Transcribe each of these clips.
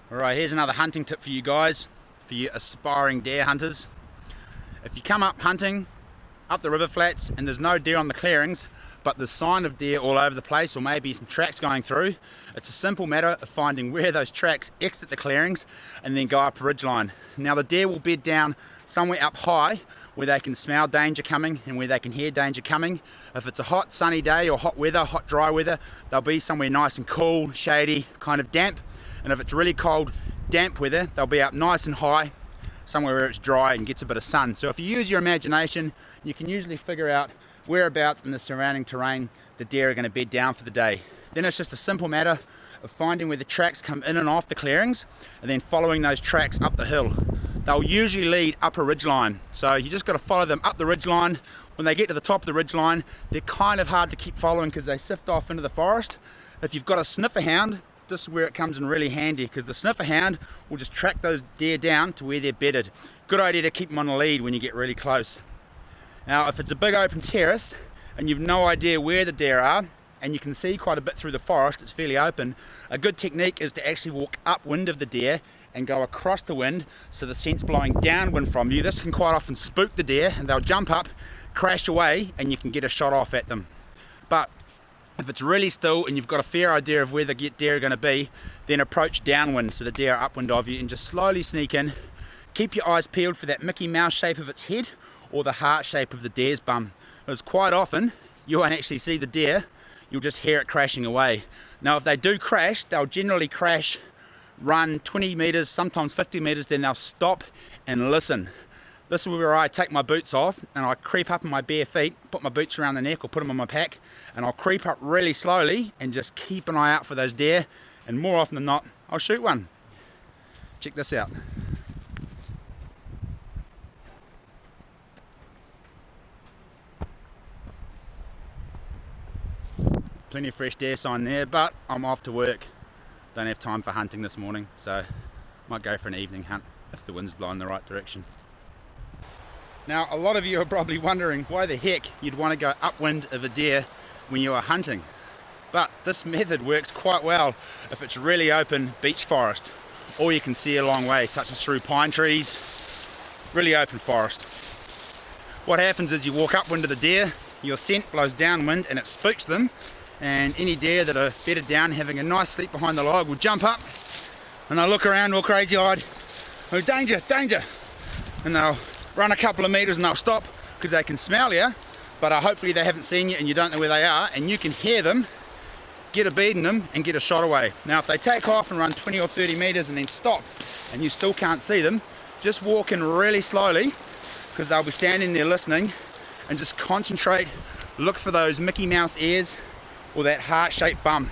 Alright, here's another hunting tip for you guys, for you aspiring deer hunters. If you come up hunting up the river flats and there's no deer on the clearings, but there's sign of deer all over the place, or maybe some tracks going through, it's a simple matter of finding where those tracks exit the clearings and then go up a ridgeline. Now the deer will bed down somewhere up high where they can smell danger coming and where they can hear danger coming. If it's a hot sunny day or hot weather, hot dry weather, they'll be somewhere nice and cool, shady, kind of damp. And if it's really cold, damp weather, they'll be up nice and high, somewhere where it's dry and gets a bit of sun. So if you use your imagination, you can usually figure out whereabouts in the surrounding terrain the deer are going to bed down for the day. Then it's just a simple matter of finding where the tracks come in and off the clearings and then following those tracks up the hill. They'll usually lead up a ridgeline, so you just got to follow them up the ridgeline. When they get to the top of the ridgeline, they're kind of hard to keep following because they sift off into the forest. If you've got a sniffer hound, this is where it comes in really handy, because the sniffer hound will just track those deer down to where they're bedded. Good idea to keep them on the lead when you get really close. Now if it's a big open terrace and you've no idea where the deer are and you can see quite a bit through the forest, it's fairly open, a good technique is to actually walk upwind of the deer and go across the wind so the scent's blowing downwind from you. This can quite often spook the deer and they'll jump up, crash away, and you can get a shot off at them. But if it's really still and you've got a fair idea of where the deer are going to be, then approach downwind so the deer are upwind of you and just slowly sneak in. Keep your eyes peeled for that Mickey Mouse shape of its head or the heart shape of the deer's bum, because quite often you won't actually see the deer, you'll just hear it crashing away. Now if they do crash, they'll generally crash, run 20 meters, sometimes 50 meters, then they'll stop and listen. This is where I take my boots off and I creep up on my bare feet, put my boots around the neck or put them on my pack, and I'll creep up really slowly and just keep an eye out for those deer, and more often than not, I'll shoot one. Check this out. Plenty of fresh deer sign there, but I'm off to work. Don't have time for hunting this morning, so might go for an evening hunt if the wind's blowing the right direction. Now a lot of you are probably wondering why the heck you'd want to go upwind of a deer when you are hunting. But this method works quite well if it's really open beech forest. All you can see a long way, such as through pine trees, really open forest. What happens is you walk upwind of the deer, your scent blows downwind and it spooks them, and any deer that are bedded down having a nice sleep behind the log will jump up and they'll look around all crazy-eyed, oh danger, danger, and they'll run a couple of meters and they'll stop because they can smell you, but hopefully they haven't seen you and you don't know where they are, and you can hear them, get a bead in them and get a shot away. Now if they take off and run 20 or 30 meters and then stop and you still can't see them, just walk in really slowly because they'll be standing there listening, and just concentrate, look for those Mickey Mouse ears or that heart-shaped bum,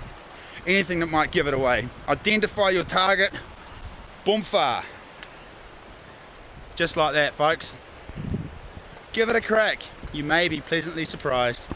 anything that might give it away. Identify your target, boom far. Just like that, folks. Give it a crack. You may be pleasantly surprised.